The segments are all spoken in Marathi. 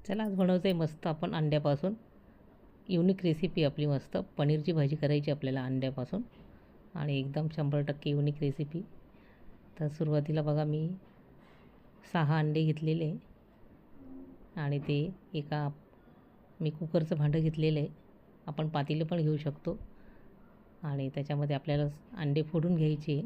चला आज बनवतो आहे मस्त आपण अंड्यापासून युनिक रेसिपी आपली मस्त पनीरची भाजी करायची आपल्याला अंड्यापासून आणि एकदम 100% युनिक रेसिपी। तर सुरुवातीला बघा मी 6 अंडे घेतलेले आणि ते एका मी कुकरचं भांडं घेतलेलं आहे, आपण पातेलं पण घेऊ शकतो आणि त्याच्यामध्ये आपल्याला अंडे फोडून घ्यायचे।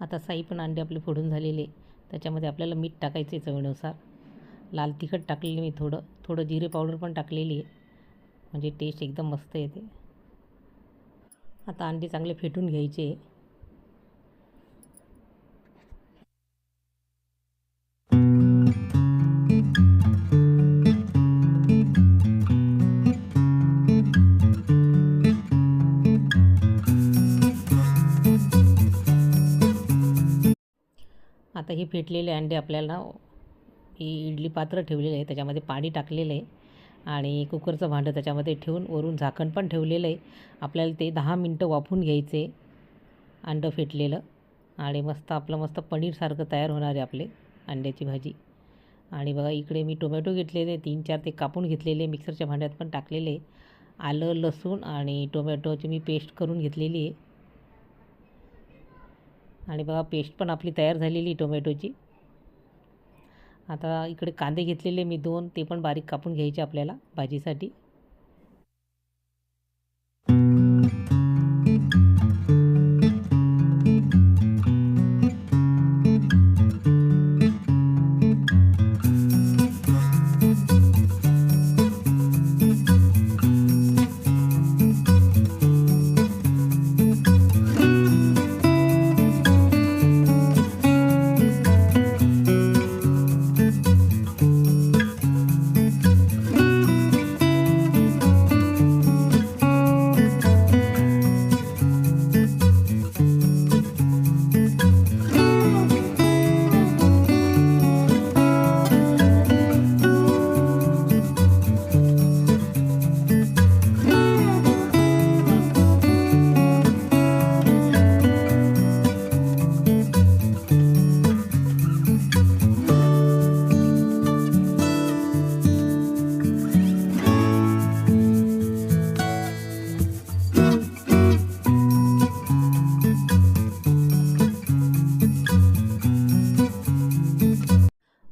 आता 6 पण अंडे आपले फोडून झालेले, त्याच्यामध्ये आपल्याला मीठ टाकायचे चवीनुसार, लाल तिखट टाकलेले मी थोडं जिरे पावडर पण टाकलेली आहे, म्हणजे टेस्ट एकदम मस्त येते। आता अंडे चांगले फेटून घ्यायचे। आता हे फेटलेले अंडे आपल्याला इडली पात्र ठेवलेलं आहे, त्याच्यामध्ये पाणी टाकलेलं आहे आणि कुकरचं भांडं त्याच्यामध्ये ठेवून वरून झाकण पण ठेवलेलं आहे। आपल्याला ते 10 मिनटं वाफवून घ्यायचे अंडं फेटलेलं आणि मस्त पनीरसारखं तयार होणार आहे आपले अंड्याची भाजी। आणि बघा इकडे मी टोमॅटो घेतलेले 3-4 ते कापून घेतलेले, मिक्सरच्या भांड्यात पण टाकलेले, आलं लसूण आणि टोमॅटोची मी पेस्ट करून घेतलेली आहे आणि बघा पेस्ट पण आपली तयार झालेली टोमॅटोची। आता इकडे कांदे घेतलेले मी 2, ते पण बारीक कापून घ्यायचे आपल्याला भाजीसाठी।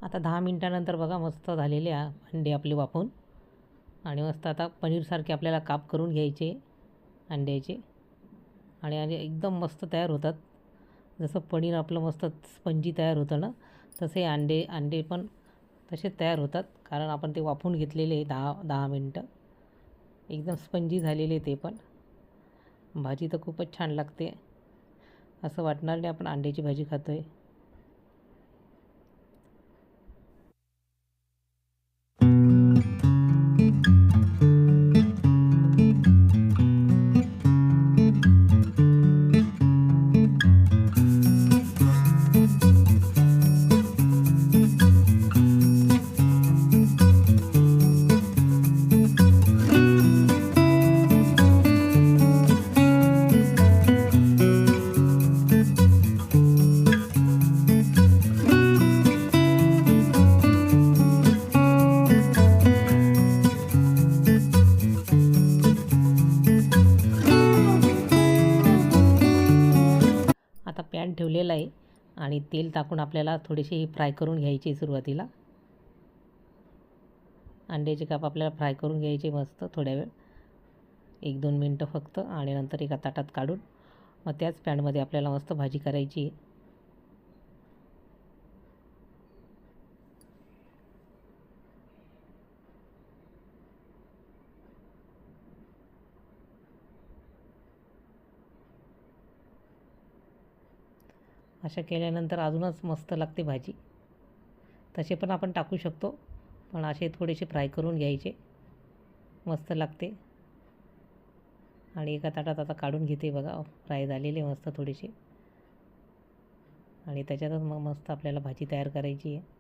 आता 10 मिनटानंतर बघा मस्त झालेले अंडे आपले वाफवून आणि मस्त आता पनीरसारखे आपल्याला काप करून घ्यायचे अंड्याचे आणि एकदम मस्त तयार होतात। जसं पनीर आपलं मस्त स्पंजी तयार होतं ना, तसे अंडे पण तसेच तयार होतात, कारण आपण ते वाफवून घेतलेले 10 मिनटं, एकदम स्पंजी झालेले ते पण। भाजी तर खूपच छान लागते, असं वाटणार नाही आपण अंड्याची भाजी खातो आहे। आता पॅन ठेवलेला आहे आणि तेल टाकून आपल्याला थोडेसे हे फ्राय करून घ्यायचे। सुरुवातीला अंड्याचे काप आपल्याला फ्राय करून घ्यायचे मस्त थोड्या वेळ, 1-2 मिनटं फक्त, आणि नंतर एका ताटात काढून मग त्याच पॅनमध्ये आपल्याला मस्त भाजी करायची। अशा केल्यानंतर अजूनच मस्त लागते भाजी. तसे पण आपण टाकू शकतो, पण असे थोडेसे फ्राय करून घ्यायचे, मस्त लागते. आणि एका ताटात आता काढून घेते बघा, फ्राय झालेले मस्त थोडेसे. आणि त्याच्यातच मग मस्त आपल्याला भाजी तयार करायची आहे.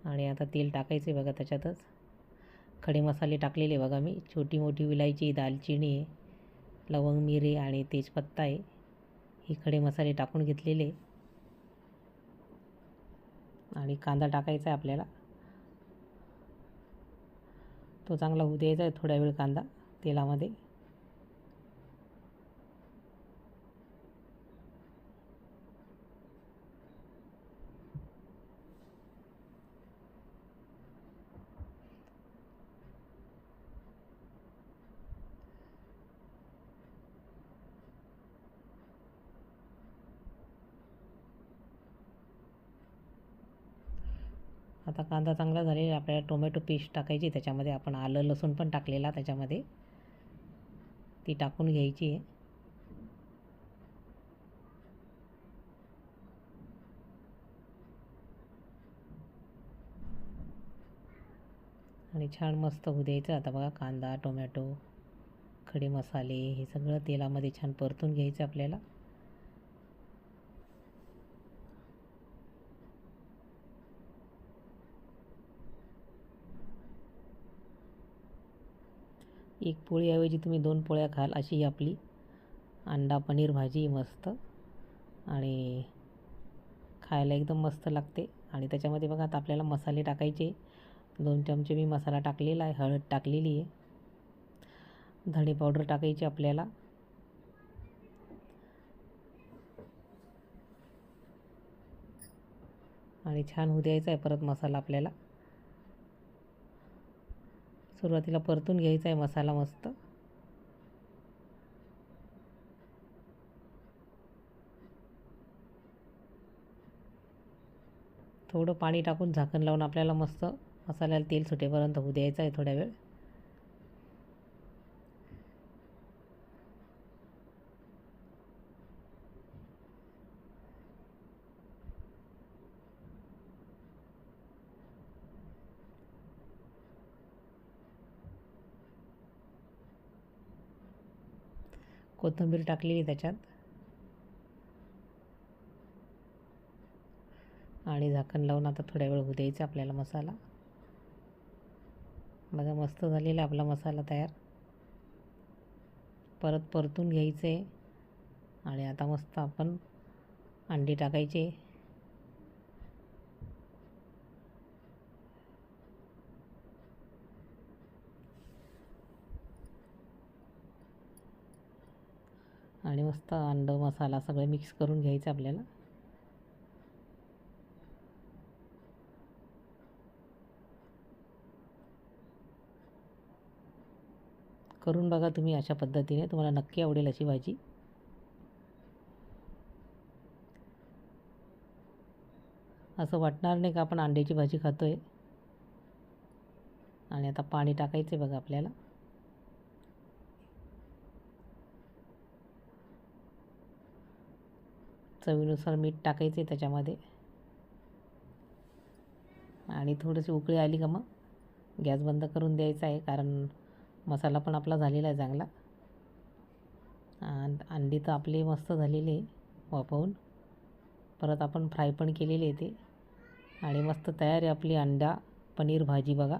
आणि आता तेल टाकायचे बघा त्याच्यातच. खडे मसाले टाकलेले बघा मी, छोटी मोठी विलायची, दालचिनी आहे, लवंग, मिरी आणि तेजपत्ता आहे. हे खडे मसाले टाकून घेतलेले. आणि कांदा टाकायचा आहे आपल्याला. तो चांगला होऊ द्यायचा आहे थोड्या वेळ कांदा तेलामध्ये. आता कांदा चांगला झालेला, आपल्याला टोमॅटो पेस्ट टाकायची त्याच्यामध्ये. आपण आलं लसूण पण टाकलेला त्याच्यामध्ये, ती टाकून घ्यायची आहे. आणि छान मस्त होऊ द्यायचं. आता बघा कांदा, टोमॅटो, खडे मसाले हे सगळं तेलामध्ये छान परतून घ्यायचं आपल्याला. एक पोळीऐवजी तुम्ही 2 पोळ्या खाल अशी ही आपली अंडा पनीर भाजी मस्त. आणि खायला एकदम मस्त लागते. आणि त्याच्यामध्ये बघा आता आपल्याला मसाले टाकायचे. 2 चमचे मी मसाला टाकलेला आहे, हळद टाकलेली आहे, धणे पावडर टाकायची आपल्याला. आणि छान होऊ द्यायचा आहे परत मसाला आपल्याला. सुरुवातीला परतून घ्यायचा आहे मसाला मस्त. थोडं पाणी टाकून झाकण लावून आपल्याला मस्त मसाल्याला तेल सुटेपर्यंत होऊ द्यायचं आहे थोड्या वेळ. कोथिंबीर टाकलेली त्याच्यात. आणि झाकण लावून आता थोड्या वेळ होऊ द्यायचा आपल्याला मसाला. बघा मस्त झालेला आपला मसाला तयार. परत परतून घ्यायचे. आणि आता मस्त आपण अंडी टाकायचे. आणि मस्त अंड मसाला सगळं मिक्स करून घ्यायचं आपल्याला. करून बघा तुम्ही अशा पद्धतीने, तुम्हाला नक्की आवडेल अशी भाजी. असं वाटणार नाही का आपण अंड्याची भाजी खातोय. आणि आता पाणी टाकायचे बघा आपल्याला. चवीनुसार मीठ टाकायचे त्याच्यामध्ये. आणि थोडीशी उकळी आली का मग गॅस बंद करून द्यायचा आहे, कारण मसाला पण आपला झालेला आहे चांगला. अंडी तर आपली मस्त झालेली आहे वाफवून. परत आपण फ्राय पण केलेली आहे ते. आणि मस्त तयार आहे आपली अंडा पनीर भाजी बघा.